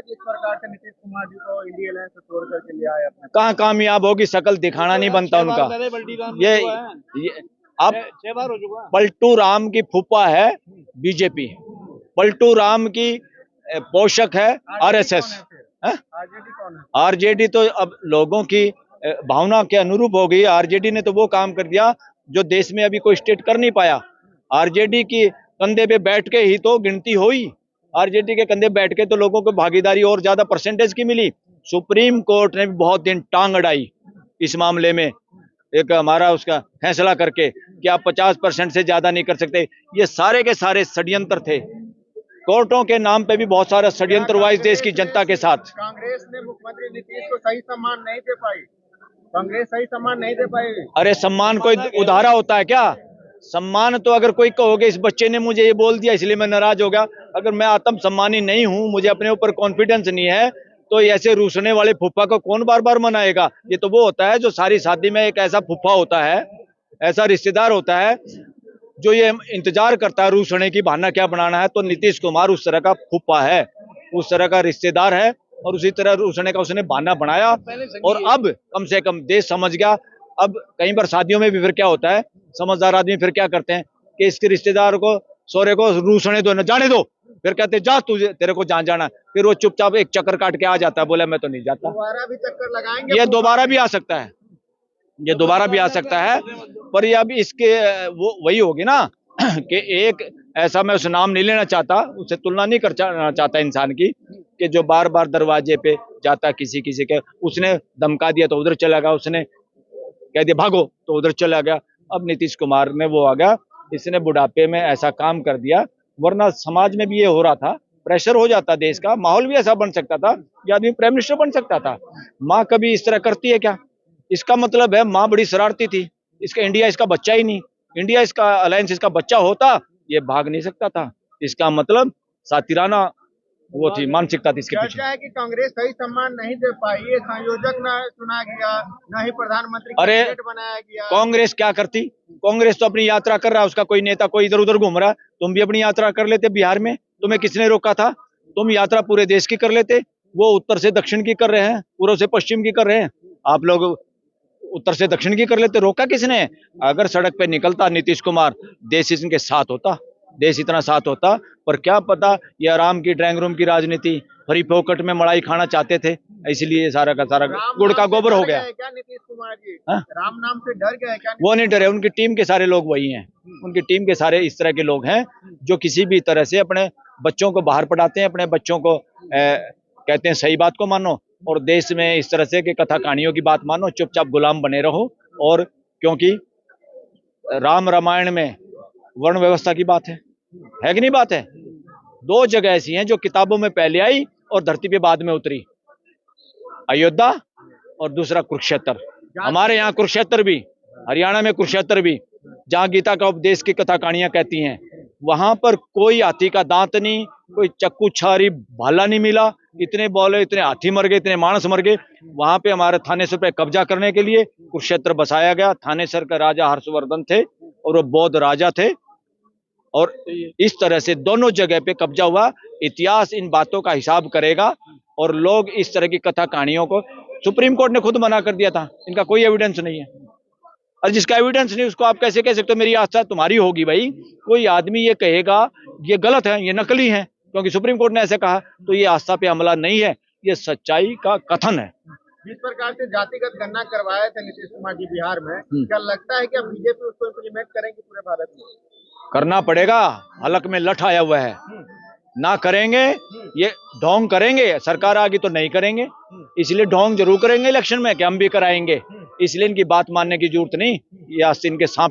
जिस प्रकार से नीतीश कुमार जी को इंडिया अलायंस से तोड़ करके ले आए अपने? कहाँ कामयाब होगी, शकल दिखाना नहीं बनता उनका। ये अब 6 बार हो चुका। पलटू राम की फूफा है बीजेपी, पलटू राम की पोषक है आरएसएस। आरजेडी कौन है? आरजेडी तो अब लोगों की भावना के अनुरूप हो गई। आरजेडी ने तो वो काम कर दिया जो देश में अभी कोई स्टेट कर नहीं पाया। आरजेडी की कंधे पे बैठ के ही तो गिनती हुई। आरजेडी के कंधे बैठ के तो लोगों को भागीदारी और ज्यादा परसेंटेज की मिली। सुप्रीम कोर्ट ने भी बहुत दिन टांग अड़ाई इस मामले में, एक हमारा उसका फैसला करके कि आप 50% से ज्यादा नहीं कर सकते। ये सारे के सारे षड्यंत्र थे। कोर्टों के नाम पे भी बहुत सारा षड्यंत्र हुआ इस देश की जनता के साथ। कांग्रेस ने मुख्यमंत्री नीतीश को सही सम्मान नहीं दे पाई। कांग्रेस सही सम्मान नहीं दे पाई। अरे सम्मान कोई उधारा होता है क्या? सम्मान तो अगर कोई कहोगे इस बच्चे ने मुझे ये बोल दिया इसलिए मैं नाराज हो गया, अगर मैं आत्म सम्मानी नहीं हूं, मुझे अपने ऊपर कॉन्फिडेंस नहीं है, तो ऐसे रूसने वाले फुफ्फा को कौन बार बार मनाएगा? ये तो वो होता है जो सारी शादी में एक ऐसा फुफ्फा होता है, ऐसा रिश्तेदार होता है जो ये इंतजार करता है रूसने की बहाना क्या बनाना है। तो नीतीश कुमार उस तरह का फुफ्फा है, उस तरह का रिश्तेदार है, और उसी तरह रूसने का उसने बहाना बनाया। और अब कम से कम देश समझ गया। अब कई बार शादियों में भी फिर क्या होता है, समझदार आदमी फिर क्या करते हैं कि इसके रिश्तेदार को, सोरे को रूसने दो, न जाने दो, फिर कहते जा तुझे, तेरे को जान जाना, फिर वो चुपचाप एक चक्कर काट के आ जाता है, बोला मैं तो नहीं जाता। दोबारा भी चक्कर लगाएंगे? ये दोबारा भी आ सकता है, ये दोबारा भी आ सकता है। पर ये अभी इसके वो वही होगी ना कि एक ऐसा, मैं उस नाम नहीं लेना चाहता, उससे तुलना नहीं करना चाहता इंसान की, कि जो बार बार दरवाजे पे जाता किसी किसी के, उसने धमका दिया तो उधर चला गया, उसने कह दिया भागो तो उधर चला गया। अब नीतीश कुमार में वो आ गया, इसने बुढ़ापे में ऐसा काम कर दिया। वरना समाज में भी ये हो रहा था, प्रेशर हो जाता, देश का माहौल भी ऐसा बन सकता था, ये आदमी प्राइम मिनिस्टर बन सकता था। माँ कभी इस तरह करती है क्या? इसका मतलब है माँ बड़ी शरारती थी, इसका इंडिया इसका बच्चा ही नहीं, इंडिया इसका अलायंस इसका बच्चा होता ये भाग नहीं सकता था। इसका मतलब सातिराना वो थी, मानसिकता थी इसके पीछे। चर्चा है कि कांग्रेस सही सम्मान नहीं दे पाई, ये संयोजक न चुना गया, न ही प्रधानमंत्री अरे कैबिनेट बनाया गया। कांग्रेस क्या करती? कांग्रेस तो अपनी यात्रा कर रहा है, उसका कोई नेता कोई इधर उधर घूम रहा है, तुम भी अपनी यात्रा कर लेते बिहार में, तुम्हें किसने रोका था? तुम यात्रा पूरे देश की कर लेते। वो उत्तर से दक्षिण की कर रहे हैं, पूर्व से पश्चिम की कर रहे हैं, आप लोग उत्तर से दक्षिण की कर लेते, रोका किसने? अगर सड़क पे निकलता नीतीश कुमार, देश इनके साथ होता, देश इतना साथ होता। पर क्या पता ये आराम की ड्राइंग रूम की राजनीति, फ्री पॉकेट में मलाई खाना चाहते थे, इसलिए सारा का सारा गुड़ का गोबर हो गया। क्या नीतीश कुमार जी हा? राम नाम से डर गए क्या? वो नहीं डरे, उनकी टीम के सारे लोग वही हैं, उनकी टीम के सारे इस तरह के लोग हैं जो किसी भी तरह से अपने बच्चों को बाहर पढ़ाते हैं, अपने बच्चों को कहते हैं सही बात को मानो, और देश में इस तरह से कि कथा कहानियों की बात मानो, चुपचाप गुलाम बने रहो। और क्योंकि राम रामायण में वर्ण व्यवस्था की बात है कि नहीं बात है? दो जगह ऐसी हैं जो किताबों में पहले आई और धरती पे बाद में उतरी, अयोध्या और दूसरा कुरुक्षेत्र। हमारे यहाँ कुरुक्षेत्र भी, हरियाणा में कुरुक्षेत्र भी, जहाँ गीता का उपदेश की कथा कहानियां कहती हैं, वहां पर कोई हाथी का दांत नहीं, कोई चक्कू छारी भाला नहीं मिला, इतने बोले, इतने हाथी मर गए, इतने मानस मर गए। वहां पे हमारे थानेसर पे कब्जा करने के लिए कुरुक्षेत्र बसाया गया। थानेसर का राजा हर्षवर्धन थे और वो बौद्ध राजा थे, और इस तरह से दोनों जगह पे कब्जा हुआ। इतिहास इन बातों का हिसाब करेगा, और लोग इस तरह की कथा कहानियों को, सुप्रीम कोर्ट ने खुद मना कर दिया था, इनका कोई एविडेंस नहीं है। और जिसका एविडेंस नहीं उसको आप कैसे कह सकते हो मेरी आस्था तुम्हारी होगी? भाई कोई आदमी ये कहेगा ये गलत है, ये नकली है, क्योंकि सुप्रीम कोर्ट ने ऐसे कहा, तो ये आस्था पे हमला नहीं है, ये सच्चाई का कथन है। जिस प्रकार से जातिगत गणना करवाए थे नीतीश कुमार जी बिहार में, क्या लगता है कि अब बीजेपी उसको इम्प्लीमेंट करेंगे पूरे भारत में? करना पड़ेगा, हलक में लठ आया हुआ है, ना करेंगे ये ढोंग करेंगे, सरकार आगे तो नहीं करेंगे, इसलिए ढोंग जरूर करेंगे इलेक्शन में कि हम भी कराएंगे, इसलिए इनकी बात मानने की जरूरत नहीं। ये आस्तीन के सांप